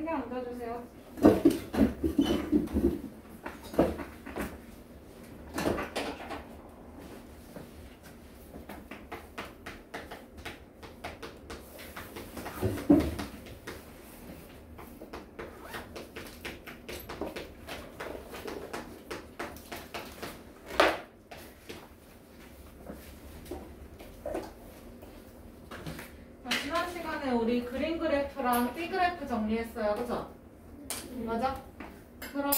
챙겨 앉아주세요. 지난 시간에 우리 그림 그래프랑 띠 그래프 정리했어요. 그죠? 맞아? 그러면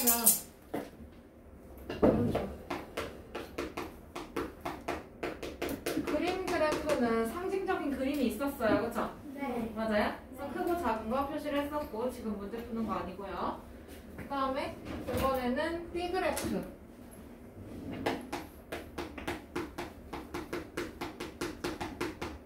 그림 그래프는 상징적인 그림이 있었어요. 그죠? 네. 맞아요? 그래서 크고 작은 거 표시를 했었고 지금 문제 푸는 거 아니고요. 그 다음에 이번에는 띠 그래프.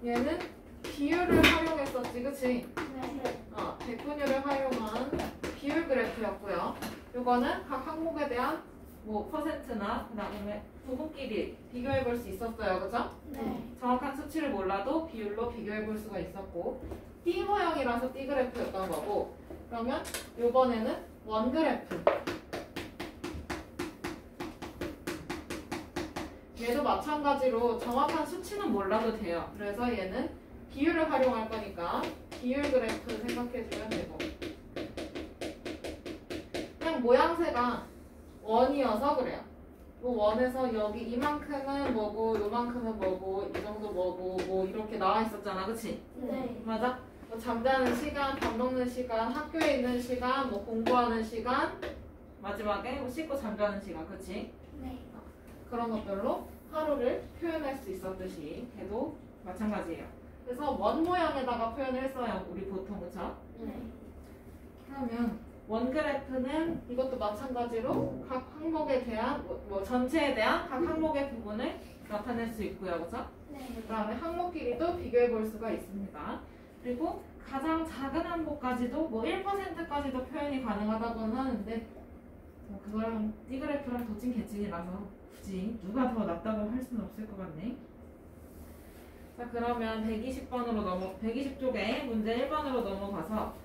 얘는 비율을 활용했었지, 그치? 네. 백분율을 활용한 비율 그래프였고요. 이거는 각 항목에 대한 뭐 퍼센트나 그다음에 부분끼리 비교해 볼 수 있었어요, 그죠? 네. 정확한 수치를 몰라도 비율로 비교해 볼 수가 있었고, 띠 모양이라서 띠 그래프였던 거고, 그러면 이번에는 원 그래프. 얘도 마찬가지로 정확한 수치는 몰라도 돼요. 그래서 얘는 비율을 활용할 거니까 비율 그래프 생각해주면 되고, 그냥 모양새가 원이어서 그래요. 뭐 원에서 여기 이만큼은 뭐고 요만큼은 뭐고 이 정도 뭐고 뭐 이렇게 나와 있었잖아, 그치? 네. 맞아? 뭐 잠자는 시간, 밥 먹는 시간, 학교에 있는 시간, 뭐 공부하는 시간, 마지막에 뭐 씻고 잠자는 시간, 그치? 네. 그런 것들로 하루를 표현할 수 있었듯이 걔도 마찬가지예요. 그래서 원 모양에다가 표현을 했어요, 우리 보통. 그쵸? 네. 그러면 원 그래프는 이것도 마찬가지로 각 항목에 대한 뭐 전체에 대한 각 항목의 부분을 나타낼 수 있고요. 그쵸? 네. 그 다음에 항목끼리도 비교해 볼 수가 있습니다. 그리고 가장 작은 항목까지도 뭐 1%까지도 표현이 가능하다고는 하는데 그거랑 띠그래프랑 도찐 개찐이라서 굳이 누가 더 낫다고 할 수는 없을 것 같네. 자, 그러면 120번으로 120쪽에 문제 1번으로 넘어가서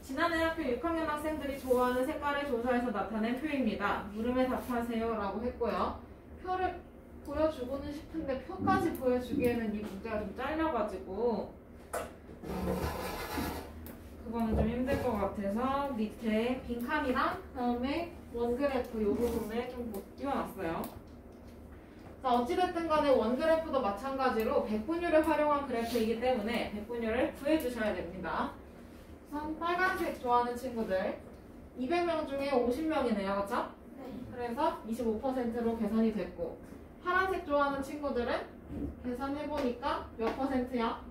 지난해 학교 6학년 학생들이 좋아하는 색깔을 조사해서 나타낸 표입니다. 물음에 답하세요 라고 했고요. 표를 보여주고는 싶은데 표까지 보여주기에는 이 문제가 좀 잘려가지고 그거는 좀 힘들 것 같아서 밑에 빈칸이랑 그다음에 원그래프 이 부분을 좀 띄워놨어요. 자, 어찌됐든 간에 원그래프도 마찬가지로 백분율을 활용한 그래프이기 때문에 백분율을 구해주셔야 됩니다. 우선 빨간색 좋아하는 친구들 200명 중에 50명이네요. 그렇죠? 네. 그래서 25%로 계산이 됐고 파란색 좋아하는 친구들은 계산해보니까 몇 퍼센트야?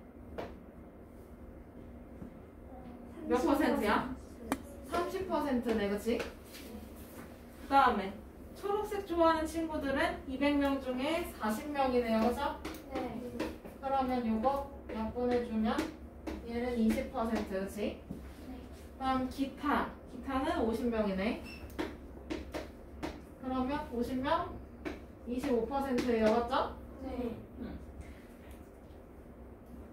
몇 퍼센트야? 30%네, 그치? 그 다음에 초록색 좋아하는 친구들은 200명 중에 40명이네요, 그죠? 네. 그러면 요거 약분해주면 얘는 20%, 그치? 그 다음 기타는 50명이네. 그러면 50명 25%예요, 맞죠? 네.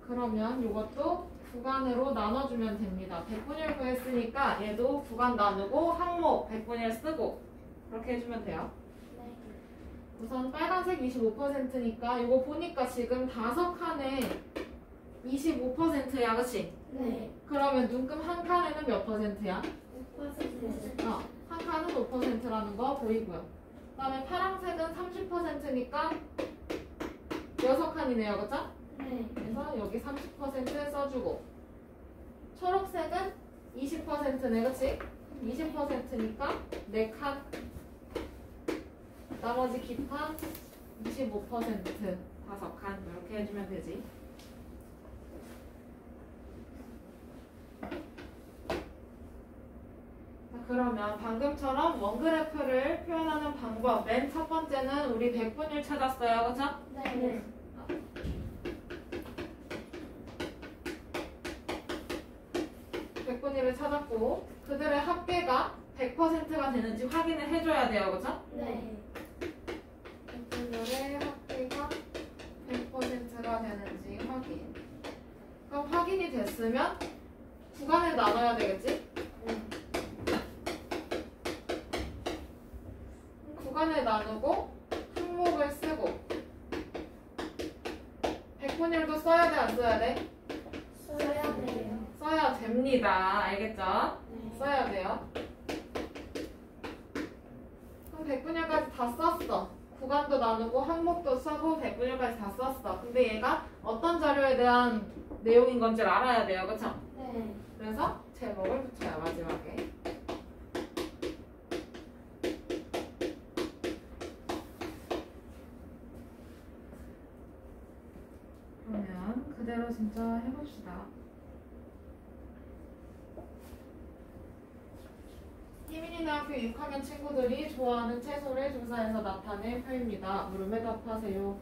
그러면 요것도 구간으로 나눠주면 됩니다. 백분율 구했으니까 얘도 구간 나누고 항목 백분율 쓰고 그렇게 해주면 돼요. 네. 우선 빨간색 25%니까 이거 보니까 지금 5칸에 25%야, 그치? 네. 그러면 눈금 한 칸에는 몇 퍼센트야? 5%. 한 칸은 5%라는 거 보이고요. 그 다음에 파란색은 30%니까 6칸이네요, 그쵸? 네. 그래서 여기 30% 써주고 초록색은 20%네, 그치? 20%니까 4칸 나머지 기타 25% 5칸 이렇게 해주면 되지. 자, 그러면 방금처럼 원그래프를 표현하는 방법 맨 첫 번째는 우리 백분율 찾았어요, 그쵸? 네. 백분율을 찾았고 그들의 합계가 100%가 되는지 확인을 해줘야 돼요, 그쵸? 네. 백분율의 합계가 100%가 되는지 확인. 그럼 확인이 됐으면 구간을 나눠야 되겠지? 구간을 나누고 항목을 쓰고 백분율도 써야 돼, 안 써야 돼? 써야 돼요. 써야 됩니다. 알겠죠? 네. 써야 돼요. 그럼 백분율까지 다 썼어. 구간도 나누고 항목도 쓰고 백분율까지 다 썼어. 근데 얘가 어떤 자료에 대한 내용인 건지 알아야 돼요. 그쵸? 네. 그래서 제목을 붙여요. 마지막에. 그러면 그대로 진짜 해봅시다. 희민이나 학교 6학년 친구들이 좋아하는 채소를 조사해서 나타낸 표입니다. 물음에 답하세요.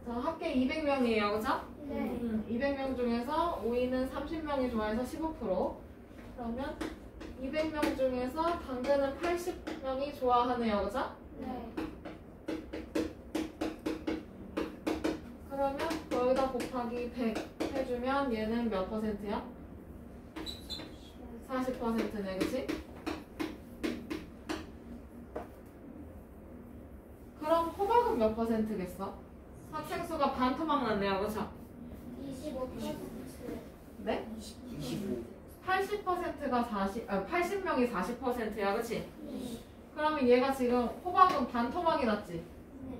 자, 합계 200명이에요. 그죠? 네. 200명 중에서 오이는 30명이 좋아해서 15%. 그러면 200명 중에서 당근은 80명이 좋아하네요. 그죠? 네. 그러면 여기다 곱하기 100 해주면 얘는 몇 퍼센트야? 40%네. 그치? 그럼 호박은 몇 퍼센트겠어? 학생 수가 반토막 났네요. 그쵸? 25%. 네? 25. 80%가 80명이 40%야. 그치? 네. 그러면 얘가 지금 호박은 반토막이 났지? 네.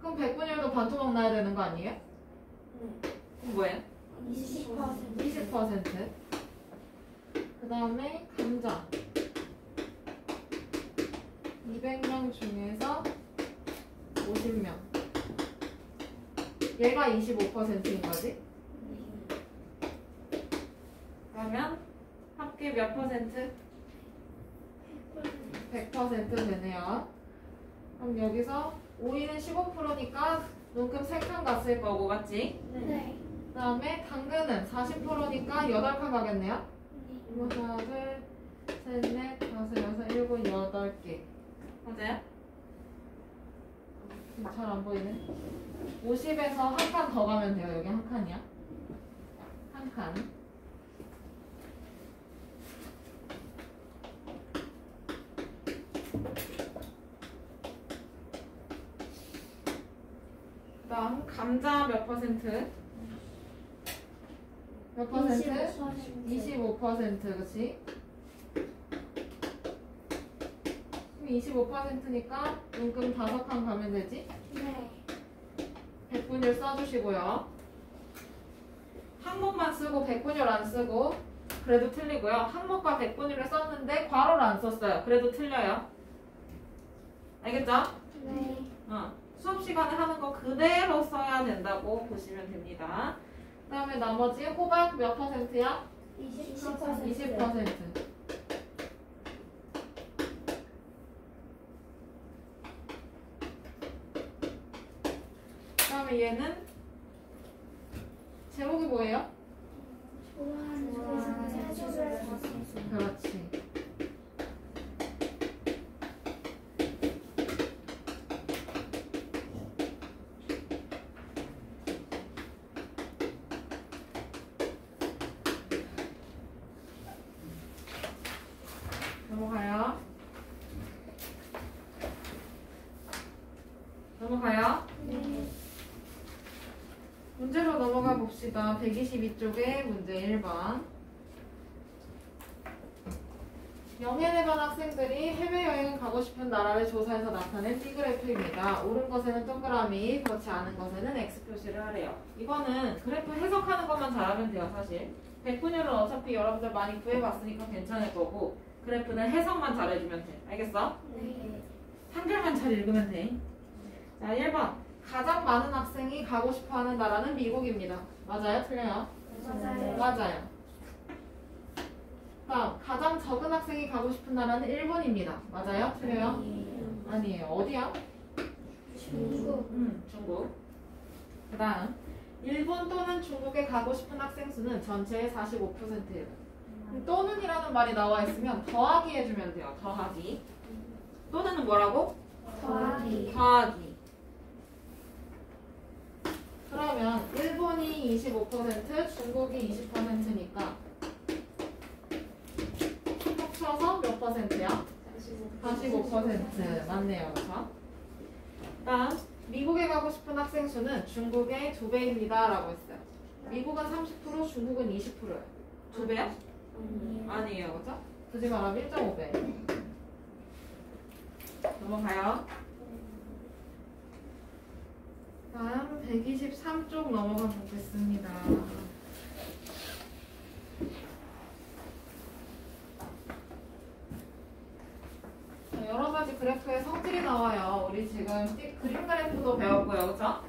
그럼 백분율도 반토막 나야 되는 거 아니에요? 네. 그럼 뭐예요? 20%. 20%. 그 다음에 감자 200명 중에서 50명. 얘가 25%인 거지? 그러면 합계 몇 퍼센트? 100% 되네요. 그럼 여기서 오이는 15%니까 눈금 3칸 갔을 거고, 맞지? 네. 그 다음에 당근은 40%니까 8칸 가겠네요. 하나, 둘, 셋, 넷, 다섯, 여섯, 일곱, 8개. 맞아요? 잘 안 보이네. 50에서 한 칸 더 가면 돼요. 여기 한 칸이야. 한 칸. 그 다음 감자 몇 퍼센트? 몇 퍼센트? 25%, 그치? 그럼 25%니까 눈금 5칸 가면 되지? 네. 백분율 써주시고요. 항목만 쓰고 백분율 안 쓰고 그래도 틀리고요. 항목과 백분율을 썼는데 괄호를 안 썼어요. 그래도 틀려요. 알겠죠? 네. 수업 시간에 하는 거 그대로 써야 된다고 보시면 됩니다. 그 다음에 나머지 호박 몇 퍼센트야? 20%. 20%. 그 다음에 얘는 제목이 뭐예요? 좋아하는 채소를 그렇지. 넘어가요. 넘어가요. 네. 문제로 넘어가 봅시다. 122쪽에 문제 1번. 영예대반 학생들이 해외여행을 가고 싶은 나라를 조사해서 나타낸 T그래프입니다. 옳은 것에는 동그라미, 그렇지 않은 것에는 X 표시를 하래요. 이거는 그래프 해석하는 것만 잘하면 돼요, 사실. 백분율은 어차피 여러분들 많이 구해봤으니까 괜찮을 거고, 그래프는 해석만 잘해주면 돼. 알겠어? 네. 한글만 잘 읽으면 돼. 자, 1번. 가장 많은 학생이 가고 싶어하는 나라는 미국입니다. 맞아요? 틀려요? 맞아요. 맞아요. 다음, 가장 적은 학생이 가고 싶은 나라는 일본입니다. 맞아요? 틀려요? 아니에요. 어디야? 중국. 중국. 그 다음, 일본 또는 중국에 가고 싶은 학생 수는 전체의 45%예요. 또는이라는 말이 나와 있으면 더하기 해주면 돼요. 더하기. 또는은 뭐라고? 더하기. 더하기. 그러면 일본이 25%, 중국이 20%니까 합쳐서 몇 퍼센트야? 45% 맞네요. 그렇죠? 다음 미국에 가고 싶은 학생 수는 중국의 2배입니다 라고 했어요. 미국은 30%, 중국은 20%예요. 2배야? 아니에요. 그렇죠? 굳이 말하면 1.5배. 넘어가요. 다음 123쪽 넘어가 보겠습니다. 자, 여러 가지 그래프의 성질이 나와요. 우리 지금 그림 그래프도 배웠고요. 그렇죠?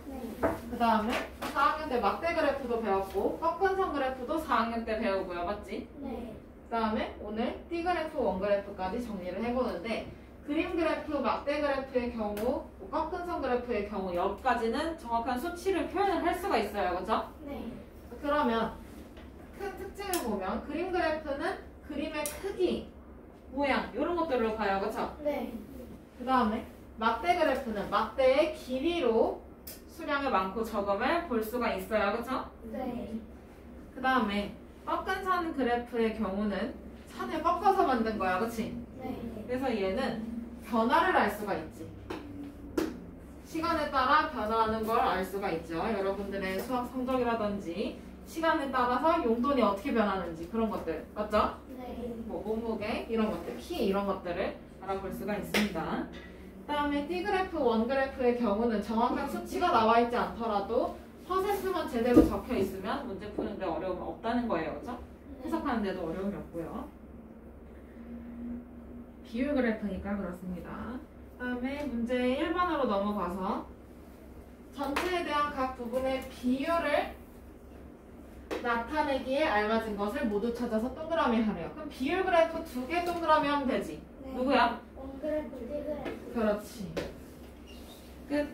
그 다음에 4학년 때 막대 그래프도 배웠고 꺾은 선 그래프도 4학년 때 배우고요. 맞지? 그 다음에 오늘 띠 그래프, 원 그래프까지 정리를 해보는데 그림 그래프, 막대 그래프의 경우, 꺾은 선 그래프의 경우 여기까지는 정확한 수치를 표현을 할 수가 있어요. 그렇죠? 그러면 큰 특징을 보면 그림 그래프는 그림의 크기, 모양 이런 것들로 가요. 그렇죠? 그 다음에 막대 그래프는 막대의 길이로 수량의 많고 적음을 볼 수가 있어요. 그렇죠? 그 다음에 꺾은 선 그래프의 경우는 선을 꺾어서 만든 거야. 그렇지? 그래서 얘는 변화를 알 수가 있지. 시간에 따라 변화하는 걸 알 수가 있죠. 여러분들의 수학 성적이라든지 시간에 따라서 용돈이 어떻게 변하는지 그런 것들 맞죠? 뭐 몸무게 이런 것들, 키 이런 것들을 알아볼 수가 있습니다. 그 다음에 띠 그래프, 원 그래프의 경우는 정확한 수치가 나와 있지 않더라도 퍼센트만 제대로 적혀 있으면 문제 푸는데 어려움이 없다는 거예요. 그렇죠? 해석하는데도 어려움이 없고요. 비율 그래프니까 그렇습니다. 그 다음에 문제 1번으로 넘어가서 전체에 대한 각 부분의 비율을 나타내기에 알맞은 것을 모두 찾아서 동그라미 하래요. 그럼 비율 그래프 2개 동그라미 하면 되지. 누구야? 그렇지. 끝.